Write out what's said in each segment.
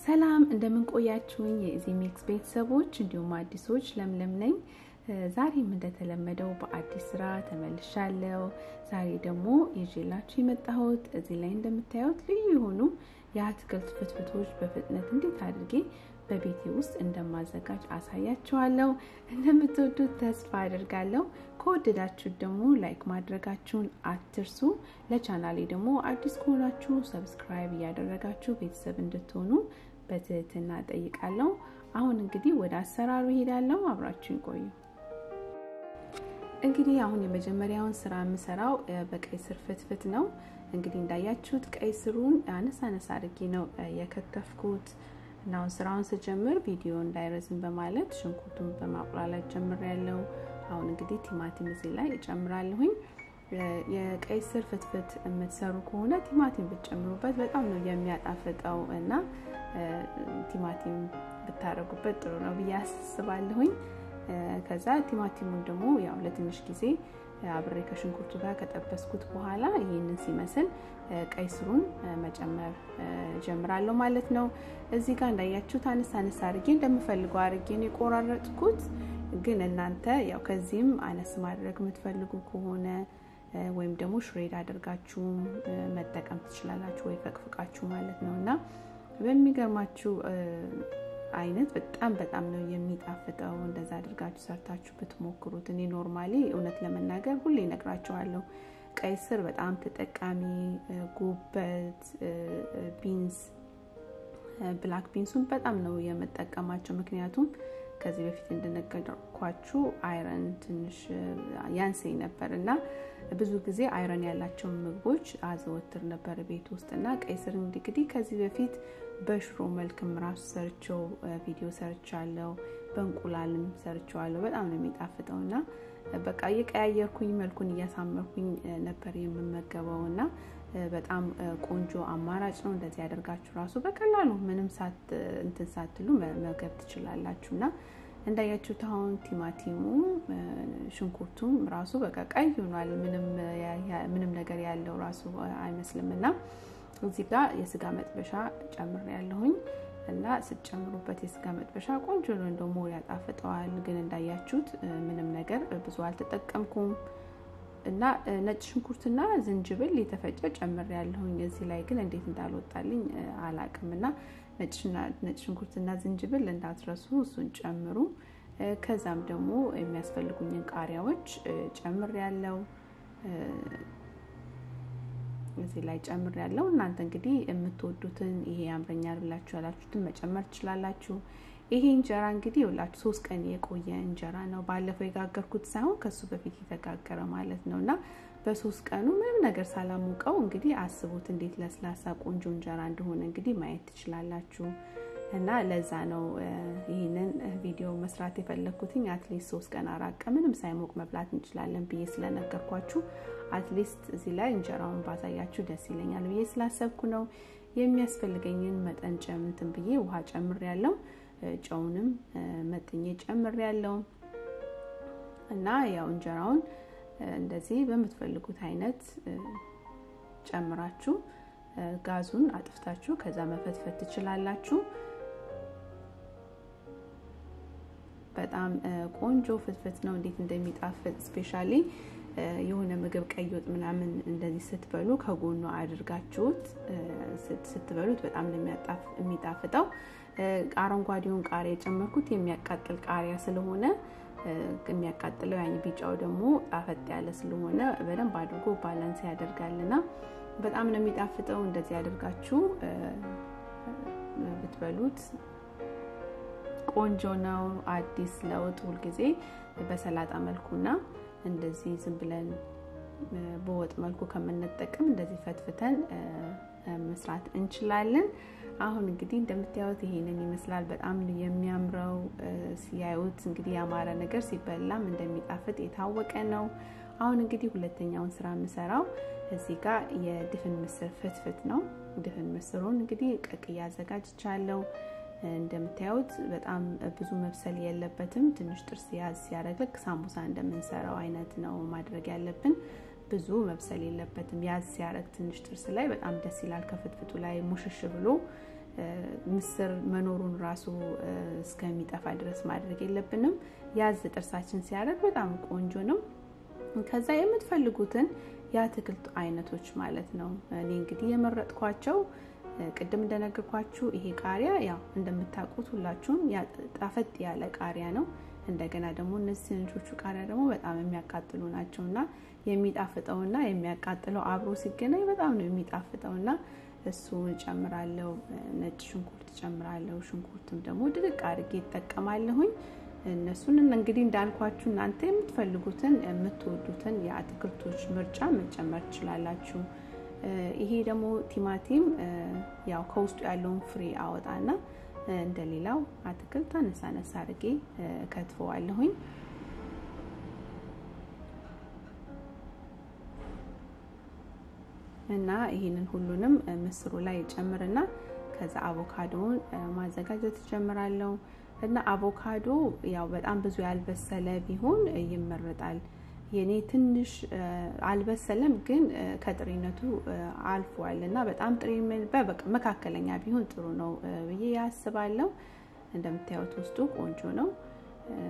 ሰላም እንደምን ቆያችሁኝ የኢዚሚክስ ቤተሰቦች እንዲሁም አዲሶች ለምለም ነኝ ዛሬም እንደተለመደው በአዲስ ስራ ተመልሻለሁ ዛሬ ደግሞ ይዤላችሁ የመጣሁት እዚህ ላይ እንደምታዩት ልዩ የሆኑ የአትክልት ፍትፍቶች በፍጥነት እንዴት አድርጌ በቤቴ ውስጥ እንደማዘጋጅ አሳያችኋለሁ እንደምትወዱት ተስፋ አደርጋለሁ ከወደዳችሁ ደግሞ ላይክ ማድረጋችሁን አትርሱ ለቻናሌ ደግሞ አዲስ ከሆናችሁ ሰብስክራይብ ያደረጋችሁ ቤተሰብ እንድትሆኑ በትህትና ጠይቃለሁ አሁን እንግዲህ ወደ አሰራሩ ሄዳለሁ አብራችሁን ቆዩ እንግዲህ አሁን የመጀመሪያውን ስራ የምሰራው በቀይ ስር ፍትፍት ነው እንግዲህ እንዳያችሁት ቀይ ስሩን አነሳ አድርጌ ነው የከተፍኩት ናው ስራውን ስጀምር ቪዲዮ እንዳይረዝም በማለት ሽንኩርቱን በማቁላላት ጀምሬያለሁ አሁን እንግዲህ ቲማቲም እዚህ ላይ እጨምራለሁኝ የቀይ ስር ፍትፍት የምትሰሩ ከሆነ ቲማቲም ብትጨምሩበት በጣም ነው የሚያጣፍጠው እና ቲማቲም ብታረጉበት ጥሩ ነው ብያስባለሁኝ ከዛ ቲማቲሙን ደግሞ ያው ለትንሽ ጊዜ አብሬ ከሽንኩርቱ ጋር ከጠበስኩት በኋላ ይሄንን ሲመስል ቀይ ስሩን መጨመር ጀምራለሁ ማለት ነው እዚህ ጋር እንዳያችሁት አነሳ አድርጌ እንደምፈልገው አድርጌ ነው ቆራረጥኩት ግን እናንተ ያው ከዚህም አነስ ማድረግ የምትፈልጉ ከሆነ ወይም ደግሞ ሽሬድ አድርጋችሁ መጠቀም ትችላላችሁ ወይ ፈቅፍቃችሁ ማለት ነውና በሚገርማችሁ አይነት በጣም ነው የሚጣፍጠው እንደዛ አድርጋችሁ ሰርታችሁ ብትሞክሩት እኔ ኖርማሊ እውነት ለመናገር ሁሌ ነግራችኋለሁ ቀይ ስር በጣም ተጠቃሚ ጉበት ቢንስ ብላክ ቢንሱን በጣም ነው የምጠቀማቸው ምክንያቱም ከዚህ በፊት እንደነገርኳችሁ አይረን ትንሽ ያንሰኝ ነበርና ብዙ ጊዜ አይረን ያላቸው ምግቦች አዘወትር ነበር ቤት ውስጥና ቀይ ስር እንግዲህ ከዚህ በፊት በሽሮ መልክም ራሱ ሰርቸው ቪዲዮ ሰርቻለሁ በእንቁላልም ሰርቻለሁ በጣም ነው የሚጣፍጠውና በቃ የቀያየርኩኝ መልኩን ያሳመርኩኝ ነበር የምመገበውና በጣም ቆንጆ አማራጭ ነው እንደዚህ ያደርጋችሁ ራሱ በቀላሉ ምንም ሳትሉ መመገብ ትችላላችሁና እንዳያችሁት አሁን ቲማቲሙ ሽንኩርቱም ራሱ በቃ ቀይ ሆኗል ምንም ነገር ያለው ራሱ አይመስልምና እዚህ ጋር የስጋ መጥበሻ ጨምሬያለሁኝ እና ስጨምሩበት የስጋ መጥበሻ ቆንጆ ነው እንደሞ ያጣፍጠዋል ግን እንዳያችሁት ምንም ነገር ብዙ አልተጠቀምኩም እና ነጭ ሽንኩርትና ዝንጅብል የተፈጨ ጨምሬያለሁኝ እዚህ ላይ ግን እንዴት እንዳልወጣልኝ አላቅምና ነጭ ሽንኩርትና ዝንጅብል እንዳትረሱ እሱን ጨምሩ ከዛም ደግሞ የሚያስፈልጉኝን ቃሪያዎች ጨምሬያለሁ እዚህ ላይ ጨምሬያለሁ እናንተ እንግዲህ የምትወዱትን ይሄ ያምረኛል ብላችሁ ያላችሁትን መጨመር ትችላላችሁ ይሄ እንጀራ እንግዲህ ይኸውላችሁ 3 ቀን የቆየ እንጀራ ነው ባለፈው የጋገርኩት ሳይሆን ከሱ በፊት የተጋገረ ማለት ነውና በ3 ቀኑ ምንም ነገር ሳላሙቀው እንግዲህ አስቡት እንዴት ለስላሳ ቆንጆ እንጀራ እንደሆነ እንግዲህ ማየት ትችላላችሁ እና ለዛ ነው ይሄንን ቪዲዮ መስራት የፈለኩትኝ አትሊስት 3 ቀን አራቀ ምንም ሳይሞቅ መብላት እንችላለን ብዬ ስለነገርኳችሁ አትሊስት እዚህ ላይ እንጀራውን ባሳያችሁ ደስ ይለኛል ብዬ ስላሰብኩ ነው የሚያስፈልገኝን መጠን ጨምንትን ብዬ ውሃ ጨምሬያለሁ ጨውንም መጥኜ ጨምሬያለሁ እና ያው እንጀራውን እንደዚህ በመትፈልጉት አይነት ጨምራችሁ ጋዙን አጥፍታችሁ ከዛ መፈትፈት ትችላላችሁ በጣም ቆንጆ ፍትፍት ነው እንዴት እንደሚጣፍጥ ስፔሻሊ የሆነ ምግብ ቀይ ወጥ ምናምን እንደዚህ ስትበሉ ከጎኑ አድርጋችሁት ስትበሉት በጣም የሚጣፍጠው አረንጓዴውን ቃሪያ ጨመርኩት የሚያቃጥል ቃሪያ ስለሆነ የሚያቃጥለው ያኒ ቢጫው ደግሞ ጣፈጥ ያለ ስለሆነ በደንብ አድርጎ ባላንስ ያደርጋልና በጣም ነው የሚጣፍጠው እንደዚህ አድርጋችሁ ብትበሉት ቆንጆ ነው አዲስ ለውጥ ሁሉ ጊዜ በሰላጣ መልኩና እንደዚህ ዝም ብለን በወጥ መልኩ ከመነጠቀም እንደዚህ ፈትፍተን መስራት እንችላለን አሁን እንግዲህ እንደምታዩት ይሄንን ይመስላል በጣም የሚያምረው ሲያዩት እንግዲህ ያማረ ነገር ሲበላም እንደሚጣፍጥ የታወቀ ነው አሁን እንግዲህ ሁለተኛውን ስራ መስራው እዚህ ጋር የድፍን ምስር ፍትፍት ነው ድፍን ምስሩን እንግዲህ ቀቅያ አዘጋጅቻለሁ እንደምታዩት በጣም ብዙ መብሰል የለበትም ትንሽ ጥርስ ያዝ ሲያደርግ ሳምቡሳ እንደምንሰራው አይነት ነው ማድረግ ያለብን ብዙ መብሰል የለበትም ያዝ ሲያደርግ ትንሽ ጥርስ ላይ በጣም ደስ ይላል ከፍትፍቱ ላይ ሙሽሽ ብሎ ምስር መኖሩን ራሱ እስከሚጠፋ ድረስ ማድረግ የለብንም ያዝ ጥርሳችን ሲያደርግ በጣም ቆንጆ ነው ከዛ የምትፈልጉትን የአትክልት አይነቶች ማለት ነው እኔ እንግዲህ የመረጥኳቸው ቅድም እንደነገርኳችሁ ይሄ ቃሪያ ያው እንደምታውቁት ሁላችሁም ያጣፈጥ ያለ ቃሪያ ነው እንደገና ደግሞ እነዚህ ትንሾቹ ቃሪያ ደግሞ በጣም የሚያቃጥሉ ናቸውና የሚጣፍጠውና የሚያቃጥለው አብሮ ሲገናኝ በጣም ነው የሚጣፍጠውና እሱን ጨምራለሁ ነጭ ሽንኩርት ጨምራለሁ ሽንኩርትም ደግሞ ድቅቅ አድርጌ ተጠቀማለሁኝ እነሱን እንግዲህ እንዳልኳችሁ እናንተ የምትፈልጉትን የምትወዱትን የአትክልቶች ምርጫ መጨመር ትችላላችሁ ይሄ ደግሞ ቲማቲም ያው ከውስጡ ያለውን ፍሬ አወጣና እንደሌላው አትክልት አነሳነሳ አድርጌ ከትፈዋለሁኝ እና ይሄንን ሁሉንም ምስሩ ላይ ጨምርና ከዛ አቮካዶን ማዘጋጀት ጀምራለሁ እና አቮካዶ ያው በጣም ብዙ ያልበሰለ ቢሆን ይመረጣል የኔ ትንሽ አልበሰለም ግን ከጥሪነቱ አልፏልና በጣም ጥሪም በቃ መካከለኛ ቢሆን ጥሩ ነው ብዬ ያስባለሁ እንደምታዩት ውስጡ ቆንጆ ነው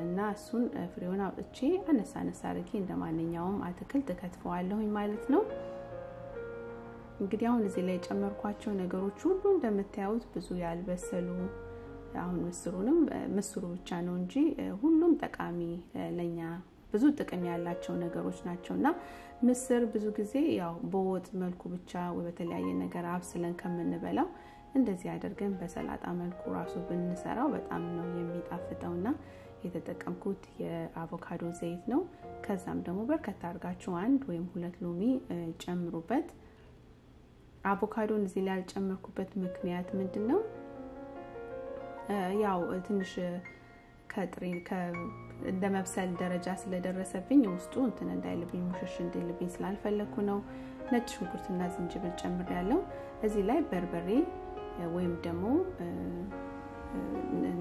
እና እሱን ፍሬውን አውጥቼ አነሳነሳ አድርጌ እንደማንኛውም አትክልት ከትፈዋለሁኝ ማለት ነው እንግዲህ አሁን እዚህ ላይ ጨመርኳቸው ነገሮች ሁሉ እንደምታዩት ብዙ ያልበሰሉ አሁን ምስሩ ብቻ ነው እንጂ ሁሉም ጠቃሚ ለኛ ብዙ ጥቅም ያላቸው ነገሮች ናቸውና ምስር ብዙ ጊዜ ያው በወጥ መልኩ ብቻ ወይ በተለያየ ነገር አብስለን ከምንበላው እንደዚህ አድርገን በሰላጣ መልኩ ራሱ ብንሰራው በጣም ነው የሚጣፍጠውና የተጠቀምኩት የአቮካዶ ዘይት ነው ከዛም ደግሞ በርከት አድርጋችሁ 1 ወይም 2 ሎሚ ጨምሩበት አቮካዶን እዚህ ላይ ያልጨመርኩበት ምክንያት ምንድነው ያው ትንሽ ከጥሪን እንደመብሰል ደረጃ ስለደረሰብኝ ውስጡ እንትን እንዳይልብኝ ሙሽሽ እንዲልብኝ ስላልፈለኩ ነው ነጭ ሽንኩርትና ዝንጅብል ጨምሬያለሁ እዚህ ላይ በርበሬ ወይም ደግሞ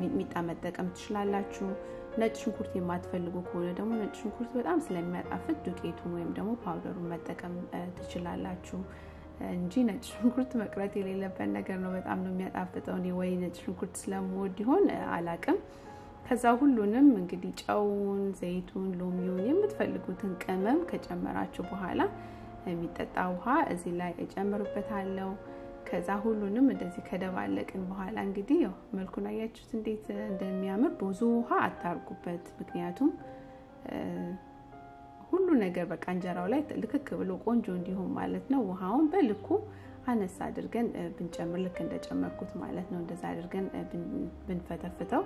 ሚጥሚጣ መጠቀም ትችላላችሁ ነጭ ሽንኩርት የማትፈልጉ ከሆነ ደግሞ ነጭ ሽንኩርት በጣም ስለሚያጣፍጥ ዱቄቱን ወይም ደግሞ ፓውደሩን መጠቀም ትችላላችሁ እንጂ ነጭ ሽንኩርት መቅረት የሌለበት ነገር ነው በጣም ነው የሚያጣፍጠው እኔ ወይ ነጭ ሽንኩርት ስለምወድ ይሆን አላቅም ከዛ ሁሉንም እንግዲህ ጨውን ዘይቱን ሎሚውን የምትፈልጉትን ቅመም ከጨመራችሁ በኋላ የሚጠጣ ውሃ እዚህ ላይ እጨምርበታለሁ ከዛ ሁሉንም እንደዚህ ከደባለቅን በኋላ እንግዲህ ያው መልኩን አያችሁት እንዴት እንደሚያምር ብዙ ውሃ አታርጉበት ምክንያቱም ሁሉ ነገር በቃ እንጀራው ላይ ልክክ ብሎ ቆንጆ እንዲሆን ማለት ነው ውሃውን በልኩ አነሳ አድርገን ብንጨምር ልክ እንደጨመርኩት ማለት ነው እንደዛ አድርገን ብንፈተፍተው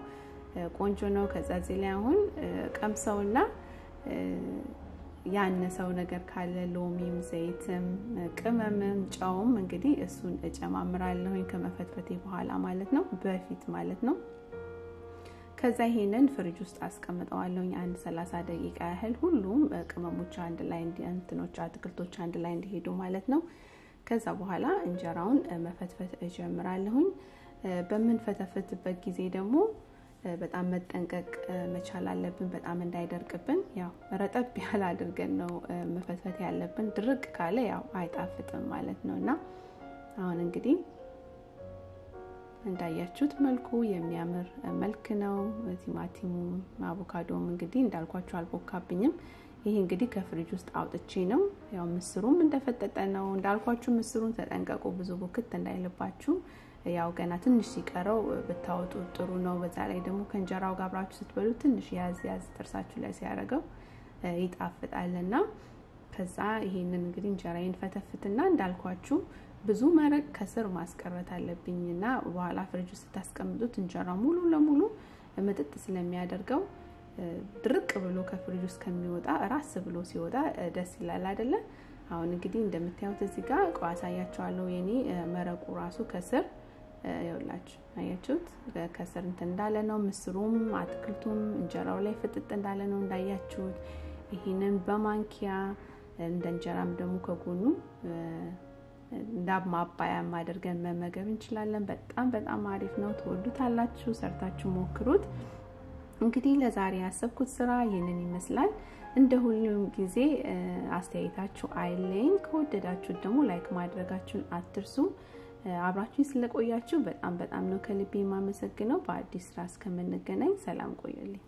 ቆንጆ ነው ከዛ እዚህ ላይ አሁን ቀምሰውና ያነሰው ነገር ካለ ሎሚም ዘይትም ቅመምም ጨውም እንግዲህ እሱን እጨማምራለሁ ከመፈትፈቴ በኋላ ማለት ነው በፊት ማለት ነው ከዛ ይሄንን ፍሪጅ ውስጥ አስቀምጠዋለሁ 30 ደቂቃ ያህል ሁሉም ቅመሞች አንድ ላይ እንትኖች አትክልቶች አንድ ላይ እንዲሄዱ ማለት ነው ከዛ በኋላ እንጀራውን መፈትፈት እጀምራለሁ በመንፈተፈትበት ጊዜ ደግሞ በጣም መጠንቀቅ መቻል አለብን በጣም እንዳይደርቅብን ያው ረጠብ ያለ አድርገን ነው መፈትፈት ያለብን ድርቅ ካለ ያው አይጣፍጥም ማለት ነውና አሁን እንግዲህ እንዳያችሁት መልኩ የሚያምር መልክ ነው ቲማቲሙ አቮካዶም እንግዲህ እንዳልኳችሁ አልቦካብኝም ይሄ እንግዲህ ከፍሪጅ ውስጥ አውጥቼ ነው ያው ምስሩም እንደፈጠጠ ነው እንዳልኳችሁ ምስሩን ተጠንቀቁ ብዙ ቡክት እንዳይልባችሁ ያው ገና ትንሽ ሲቀረው በታውጡ ጥሩ ነው በዛ ላይ ደግሞ ከእንጀራው ጋር አብራችሁ ስትበሉ ትንሽ ያዝ ጥርሳችሁ ላይ ሲያረጋው ይጣፍጣልና ከዛ ይሄንን እንግዲህ እንጀራዬን ፈተፍትና እንዳልኳችሁ ብዙ መረቅ ከስር ማስቀረት አለብኝና በኋላ ፍሪጅ ውስጥ ታስቀምጡት እንጀራው ሙሉ ለሙሉ መጥጥ ስለሚያደርገው ድርቅ ብሎ ከፍሪጅ ውስጥ ከሚወጣ ራስ ብሎ ሲወጣ ደስ ይላል አይደለ አሁን እንግዲህ እንደምታዩት እዚህ ጋር ቋሳያችኋለሁ የኔ መረቁ ራሱ ከስር ይወላችሁ አያችሁት ከስር እንትን እንዳለ ነው ምስሩም አትክልቱም እንጀራው ላይ ፍጥጥ እንዳለ ነው እንዳያችሁት ይሄንን በማንኪያ እንደ እንጀራም ደግሞ ከጎኑ እንዳብ ማባያ ማድረግን መመገብ እንችላለን በጣም አሪፍ ነው ተወዱታላችሁ ሰርታችሁ ሞክሩት እንግዲህ ለዛሬ ያሰብኩት ስራ ይሄንን ይመስላል እንደ ሁሉም ጊዜ አስተያየታችሁ አይለኝ ከወደዳችሁ ደግሞ ላይክ ማድረጋችሁን አትርሱ አብራችሁኝ ስለቆያችሁ በጣም ነው ከልቤ ማመሰግነው። በአዲስ ስራ እስከምንገናኝ ሰላም ቆዩልኝ።